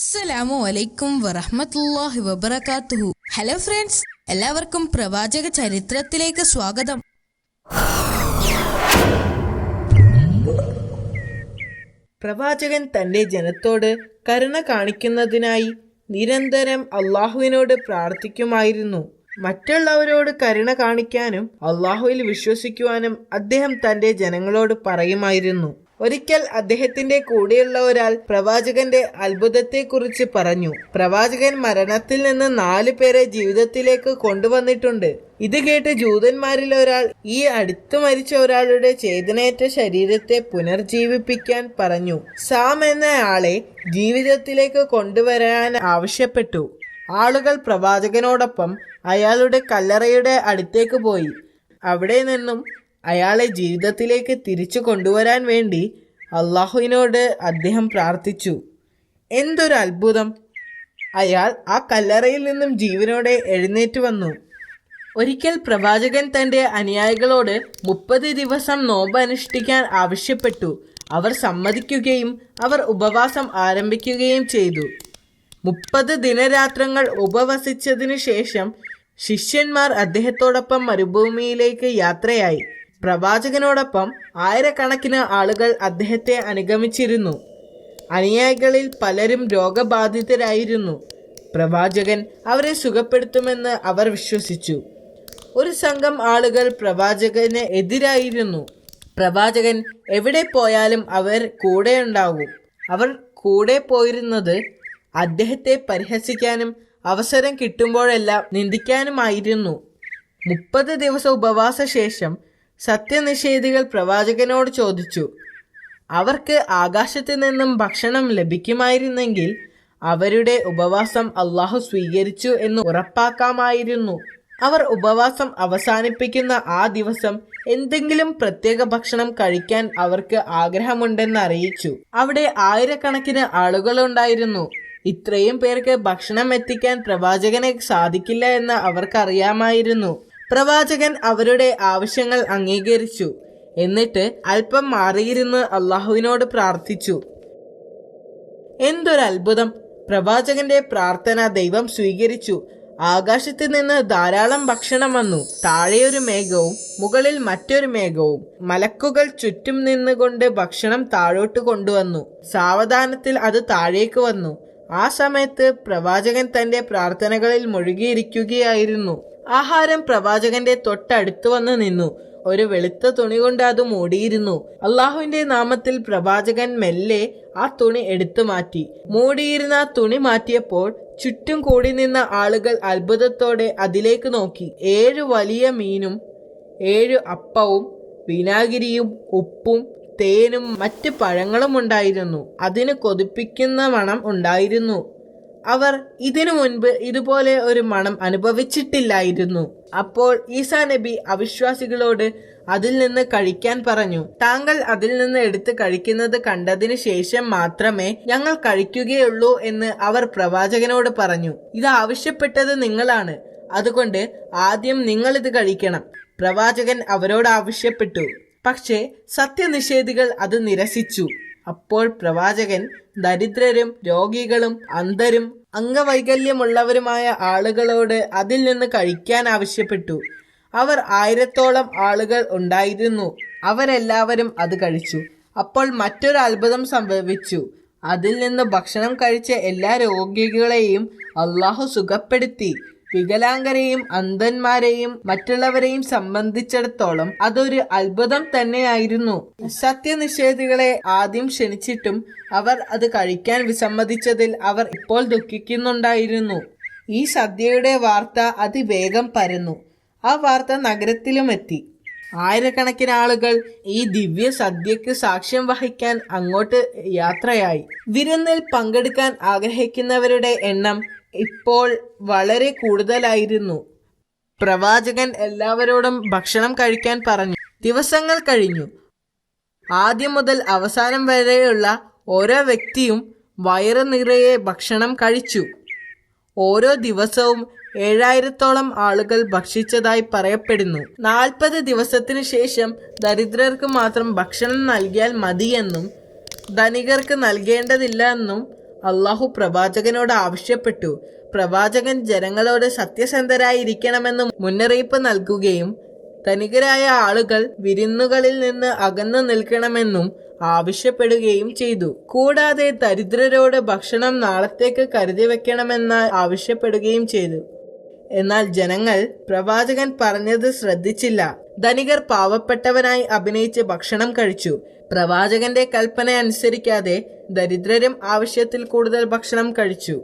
അസ്സലാമു അലൈക്കും വറഹ്മത്തുള്ളാഹി വബറകാതുഹു. ഹലോ ഫ്രണ്ട്സ്, എല്ലാവർക്കും പ്രവാചക ചരിത്രത്തിലേക്ക് സ്വാഗതം. പ്രവാചകൻ തന്റെ ജനത്തോട് കരുണ കാണിക്കുന്നതിനായി നിരന്തരം അള്ളാഹുവിനോട് പ്രാർത്ഥിക്കുമായിരുന്നു. മറ്റുള്ളവരോട് കരുണ കാണിക്കാനും അള്ളാഹുവിൽ വിശ്വസിക്കുവാനും അദ്ദേഹം തന്റെ ജനങ്ങളോട് പറയുമായിരുന്നു. ഒരിക്കൽ അദ്ദേഹത്തിന്റെ കൂടെയുള്ള ഒരാൾ പ്രവാചകന്റെ അത്ഭുതത്തെക്കുറിച്ച് പറഞ്ഞു. പ്രവാചകൻ മരണത്തിൽ നിന്ന് 4 പേരെ ജീവിതത്തിലേക്ക് കൊണ്ടുവന്നിട്ടുണ്ട്. ഇത് കേട്ട് ജൂതന്മാരിൽ ഒരാൾ ഈ അടുത്ത് മരിച്ച ഒരാളുടെ ചേതനയേറ്റ ശരീരത്തെ പുനർജീവിപ്പിക്കാൻ പറഞ്ഞു. സാം എന്ന ആളെ ജീവിതത്തിലേക്ക് കൊണ്ടുവരാൻ ആവശ്യപ്പെട്ടു. ആളുകൾ പ്രവാചകനോടൊപ്പം അയാളുടെ കല്ലറയുടെ അടുത്തേക്ക് പോയി. അവിടെ നിന്നും അയാളെ ജീവിതത്തിലേക്ക് തിരിച്ചു കൊണ്ടുവരാൻ വേണ്ടി അള്ളാഹുവിനോട് അദ്ദേഹം പ്രാർത്ഥിച്ചു. എന്തൊരു അത്ഭുതം! അയാൾ ആ കല്ലറയിൽ നിന്നും ജീവനോടെ എഴുന്നേറ്റ് വന്നു. ഒരിക്കൽ പ്രവാചകൻ തന്റെ അനുയായികളോട് 30 ദിവസം നോമ്പ് അനുഷ്ഠിക്കാൻ ആവശ്യപ്പെട്ടു. അവർ സമ്മതിക്കുകയും അവർ ഉപവാസം ആരംഭിക്കുകയും ചെയ്തു. 30 ദിനരാത്രങ്ങൾ ഉപവസിച്ചതിനു ശേഷം ശിഷ്യന്മാർ അദ്ദേഹത്തോടൊപ്പം മരുഭൂമിയിലേക്ക് യാത്രയായി. പ്രവാചകനോടൊപ്പം ആയിരക്കണക്കിന് ആളുകൾ അദ്ദേഹത്തെ അനുഗമിച്ചിരുന്നു. അനുയായികളിൽ പലരും രോഗബാധിതരായിരുന്നു. പ്രവാചകൻ അവരെ സുഖപ്പെടുത്തുമെന്ന് അവർ വിശ്വസിച്ചു. ഒരു സംഘം ആളുകൾ പ്രവാചകന് എതിരായിരുന്നു. പ്രവാചകൻ എവിടെ പോയാലും അവർ കൂടെയുണ്ടാകും. അവർ കൂടെ പോയിരുന്നത് അദ്ദേഹത്തെ പരിഹസിക്കാനും അവസരം കിട്ടുമ്പോഴെല്ലാം നിന്ദിക്കാനുമായിരുന്നു. 30 ദിവസ ഉപവാസ ശേഷം സത്യനിഷേധികൾ പ്രവാചകനോട് ചോദിച്ചു. അവർക്ക് ആകാശത്ത് നിന്നും ഭക്ഷണം ലഭിക്കുമായിരുന്നെങ്കിൽ അവരുടെ ഉപവാസം അള്ളാഹു സ്വീകരിച്ചു എന്ന് ഉറപ്പാക്കാമായിരുന്നു. അവർ ഉപവാസം അവസാനിപ്പിക്കുന്ന ആ ദിവസം എന്തെങ്കിലും പ്രത്യേക ഭക്ഷണം കഴിക്കാൻ അവർക്ക് ആഗ്രഹമുണ്ടെന്ന് അറിയിച്ചു. അവിടെ ആയിരക്കണക്കിന് ആളുകളുണ്ടായിരുന്നു. ഇത്രയും പേർക്ക് ഭക്ഷണം എത്തിക്കാൻ പ്രവാചകനെ സാധിക്കില്ല എന്ന് അവർക്കറിയാമായിരുന്നു. പ്രവാചകൻ അവരുടെ ആവശ്യങ്ങൾ അംഗീകരിച്ചു. എന്നിട്ട് അല്പം മാറിയിരുന്ന് അള്ളാഹുവിനോട് പ്രാർത്ഥിച്ചു. എന്തൊരു അത്ഭുതം! പ്രവാചകന്റെ പ്രാർത്ഥന ദൈവം സ്വീകരിച്ചു. ആകാശത്ത് നിന്ന് ധാരാളം ഭക്ഷണം വന്നു. താഴെയൊരു മേഘവും മുകളിൽ മറ്റൊരു മേഘവും. മലക്കുകൾ ചുറ്റും നിന്നുകൊണ്ട് ഭക്ഷണം താഴോട്ട് കൊണ്ടുവന്നു. സാവധാനത്തിൽ അത് താഴേക്ക് വന്നു. ആ സമയത്ത് പ്രവാചകൻ തന്റെ പ്രാർത്ഥനകളിൽ മുഴുകിയിരിക്കുകയായിരുന്നു. ആഹാരം പ്രവാചകന്റെ തൊട്ടടുത്ത് വന്ന് നിന്നു. ഒരു വെളുത്ത തുണി കൊണ്ട് അത് മൂടിയിരുന്നു. അള്ളാഹുവിന്റെ നാമത്തിൽ പ്രവാചകൻ മെല്ലെ ആ തുണി എടുത്തു മാറ്റി. മൂടിയിരുന്ന ആ തുണി മാറ്റിയപ്പോൾ ചുറ്റും കൂടി നിന്ന ആളുകൾ അത്ഭുതത്തോടെ അതിലേക്ക് നോക്കി. 7 വലിയ മീനും 7 അപ്പവും വിനാഗിരിയും ഉപ്പും തേനും മറ്റ് പഴങ്ങളും ഉണ്ടായിരുന്നു. അതിന് കൊതിപ്പിക്കുന്ന മണം ഉണ്ടായിരുന്നു. അവർ ഇതിനു മുൻപ് ഇതുപോലെ ഒരു മണം അനുഭവിച്ചിട്ടില്ലായിരുന്നു. അപ്പോൾ ഈസാ നബി അവിശ്വാസികളോട് അതിൽ നിന്ന് കഴിക്കാൻ പറഞ്ഞു. താങ്കൾ അതിൽ നിന്ന് എടുത്ത് കഴിക്കുന്നത് കണ്ടതിന് ശേഷം മാത്രമേ ഞങ്ങൾ കഴിക്കുകയുള്ളൂ എന്ന് അവർ പ്രവാചകനോട് പറഞ്ഞു. ഇത് ആവശ്യപ്പെട്ടത് നിങ്ങളാണ്, അതുകൊണ്ട് ആദ്യം നിങ്ങളിത് കഴിക്കണം. പ്രവാചകൻ അവരോട് ആവശ്യപ്പെട്ടു. പക്ഷേ സത്യനിഷേധികൾ അത് നിരസിച്ചു. അപ്പോൾ പ്രവാചകൻ ദരിദ്രരും രോഗികളും അന്ധരും അംഗവൈകല്യമുള്ളവരുമായ ആളുകളോട് അതിൽ നിന്ന് കഴിക്കാൻ ആവശ്യപ്പെട്ടു. അവർ 1000-ഓളം ആളുകൾ ഉണ്ടായിരുന്നു. അവരെല്ലാവരും അത് കഴിച്ചു. അപ്പോൾ മറ്റൊരു അത്ഭുതം സംഭവിച്ചു. അതിൽ നിന്ന് ഭക്ഷണം കഴിച്ച എല്ലാ രോഗികളെയും അള്ളാഹു സുഖപ്പെടുത്തി. വികലാംഗരെയും അന്ധന്മാരെയും മറ്റുള്ളവരെയും സംബന്ധിച്ചിടത്തോളം അതൊരു അത്ഭുതം തന്നെയായിരുന്നു. സത്യനിഷേധികളെ ആദ്യം ക്ഷണിച്ചിട്ടും അവർ അത് കഴിക്കാൻ വിസമ്മതിച്ചതിൽ അവർ ഇപ്പോൾ ദുഃഖിക്കുന്നുണ്ടായിരുന്നു. ഈ സദ്യയുടെ വാർത്ത അതിവേഗം പരന്നു. ആ വാർത്ത നഗരത്തിലുമെത്തി. ആയിരക്കണക്കിന് ആളുകൾ ഈ ദിവ്യ സദ്യക്ക് സാക്ഷ്യം വഹിക്കാൻ അങ്ങോട്ട് യാത്രയായി. വിരുന്നിൽ പങ്കെടുക്കാൻ ആഗ്രഹിക്കുന്നവരുടെ എണ്ണം ഇപ്പോൾ വളരെ കൂടുതലായിരുന്നു. പ്രവാചകൻ എല്ലാവരോടും ഭക്ഷണം കഴിക്കാൻ പറഞ്ഞു. ദിവസങ്ങൾ കഴിഞ്ഞു. ആദ്യം മുതൽ അവസാനം വരെയുള്ള ഓരോ വ്യക്തിയും വയറ് നിറയെ ഭക്ഷണം കഴിച്ചു. ഓരോ ദിവസവും 7000-ഓളം ആളുകൾ ഭക്ഷിച്ചതായി പറയപ്പെടുന്നു. 40 ദിവസത്തിനു ശേഷം ദരിദ്രർക്ക് മാത്രം ഭക്ഷണം നൽകിയാൽ മതിയെന്നും ധനികർക്ക് നൽകേണ്ടതില്ല എന്നും അള്ളാഹു പ്രവാചകനോട് ആവശ്യപ്പെട്ടു. പ്രവാചകൻ ജനങ്ങളോട് സത്യസന്ധരായിരിക്കണമെന്ന് മുന്നറിയിപ്പ് നൽകുകയും ധനികരായ ആളുകൾ വിരുന്നുകളിൽ നിന്ന് അകന്നു നിൽക്കണമെന്നും ആവശ്യപ്പെടുകയും ചെയ്തു. കൂടാതെ ദരിദ്രരോട് ഭക്ഷണം നാളത്തേക്ക് കരുതി വെക്കണമെന്ന് ആവശ്യപ്പെടുകയും ചെയ്തു. എന്നാൽ ജനങ്ങൾ പ്രവാചകൻ പറഞ്ഞത് ശ്രദ്ധിച്ചില്ല. ധനികർ പാവപ്പെട്ടവനായി അഭിനയിച്ച് ഭക്ഷണം കഴിച്ചു. പ്രവാചകന്റെ കൽപ്പന അനുസരിക്കാതെ ദരിദ്രരും ആവശ്യത്തിൽ കൂടുതൽ ഭക്ഷണം കഴിച്ചു.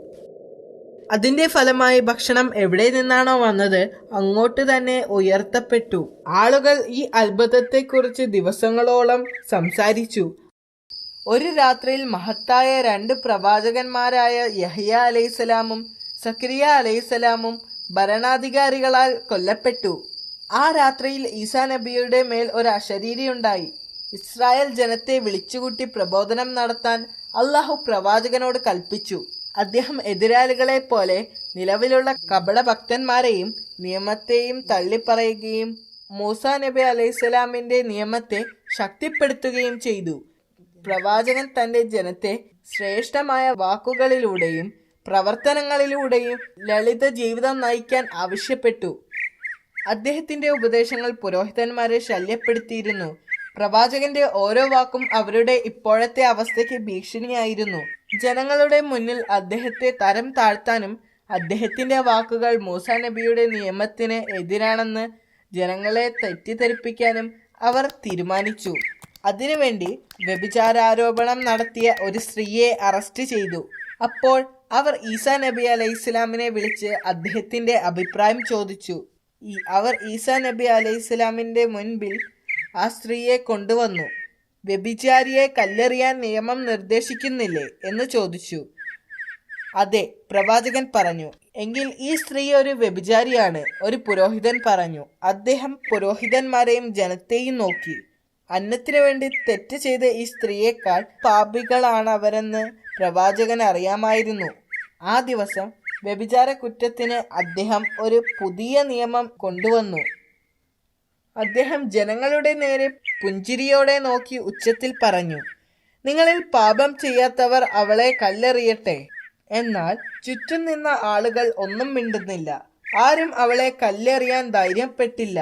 അതിന്റെ ഫലമായി ഭക്ഷണം എവിടെ നിന്നാണോ വന്നത് അങ്ങോട്ട് തന്നെ ഉയർത്തപ്പെട്ടു. ആളുകൾ ഈ അത്ഭുതത്തെക്കുറിച്ച് ദിവസങ്ങളോളം സംസാരിച്ചു. ഒരു രാത്രിയിൽ മഹത്തായ 2 പ്രവാചകന്മാരായ യഹ്യ അലൈഹിസ്സലാമും സക്കരിയ അലൈഹിസ്സലാമും ഭരണാധികാരികളാൽ കൊല്ലപ്പെട്ടു. ആ രാത്രിയിൽ ഈസാ നബിയുടെ മേൽ ഒരു അശരീരിയുണ്ടായി. ഇസ്രായേൽ ജനത്തെ വിളിച്ചുകൂട്ടി പ്രബോധനം നടത്താൻ അള്ളാഹു പ്രവാചകനോട് കൽപ്പിച്ചു. അദ്ദേഹം എതിരാളികളെ പോലെ നിലവിലുള്ള കപടഭക്തന്മാരെയും നിയമത്തെയും തള്ളിപ്പറയുകയും മൂസാ നബി അലൈഹിസ്സലാമിന്റെ നിയമത്തെ ശക്തിപ്പെടുത്തുകയും ചെയ്തു. പ്രവാചകൻ തന്റെ ജനത്തെ ശ്രേഷ്ഠമായ വാക്കുകളിലൂടെയും പ്രവർത്തനങ്ങളിലൂടെയും ലളിത ജീവിതം നയിക്കാൻ ആവശ്യപ്പെട്ടു. അദ്ദേഹത്തിന്റെ ഉപദേശങ്ങൾ പുരോഹിതന്മാരെ ശല്യപ്പെടുത്തിയിരുന്നു. പ്രവാചകന്റെ ഓരോ വാക്കും അവരുടെ ഇപ്പോഴത്തെ അവസ്ഥയ്ക്ക് ഭീഷണിയായിരുന്നു. ജനങ്ങളുടെ മുന്നിൽ അദ്ദേഹത്തെ തരം താഴ്ത്താനും അദ്ദേഹത്തിന്റെ വാക്കുകൾ മൂസാ നബിയുടെ നിയമത്തിന് എതിരാണെന്ന് ജനങ്ങളെ തെറ്റിദ്ധരിപ്പിക്കാനും അവർ തീരുമാനിച്ചു. അതിനുവേണ്ടി വ്യഭിചാരാരോപണം നടത്തിയ ഒരു സ്ത്രീയെ അറസ്റ്റ് ചെയ്തു. അപ്പോൾ അവർ ഈസാ നബി അലൈഹിസ്സലാമിനെ വിളിച്ച് അദ്ദേഹത്തിന്റെ അഭിപ്രായം ചോദിച്ചു. അവർ ഈസാ നബി അലൈഹിസ്സലാമിന്റെ മുൻപിൽ ആ സ്ത്രീയെ കൊണ്ടുവന്നു. വ്യഭിചാരിയെ കല്ലെറിയാൻ നിയമം നിർദ്ദേശിക്കുന്നില്ലേ എന്ന് ചോദിച്ചു. അതെ, പ്രവാചകൻ പറഞ്ഞു. എങ്കിൽ ഈ സ്ത്രീ ഒരു വ്യഭിചാരിയാണ്, ഒരു പുരോഹിതൻ പറഞ്ഞു. അദ്ദേഹം പുരോഹിതന്മാരെയും ജനത്തെയും നോക്കി. അന്നത്തിനു വേണ്ടി തെറ്റ് ചെയ്ത ഈ സ്ത്രീയേക്കാൾ പാപികളാണവരെന്ന് പ്രവാചകൻ അറിയാമായിരുന്നു. ആ ദിവസം വ്യഭിചാര കുറ്റത്തിന് അദ്ദേഹം ഒരു പുതിയ നിയമം കൊണ്ടുവന്നു. അദ്ദേഹം ജനങ്ങളുടെ നേരെ പുഞ്ചിരിയോടെ നോക്കി ഉച്ചത്തിൽ പറഞ്ഞു, നിങ്ങളിൽ പാപം ചെയ്യാത്തവർ അവളെ കല്ലെറിയട്ടെ. എന്നാൽ ചുറ്റും നിന്ന ആളുകൾ ഒന്നും മിണ്ടുന്നില്ല. ആരും അവളെ കല്ലെറിയാൻ ധൈര്യപ്പെട്ടില്ല.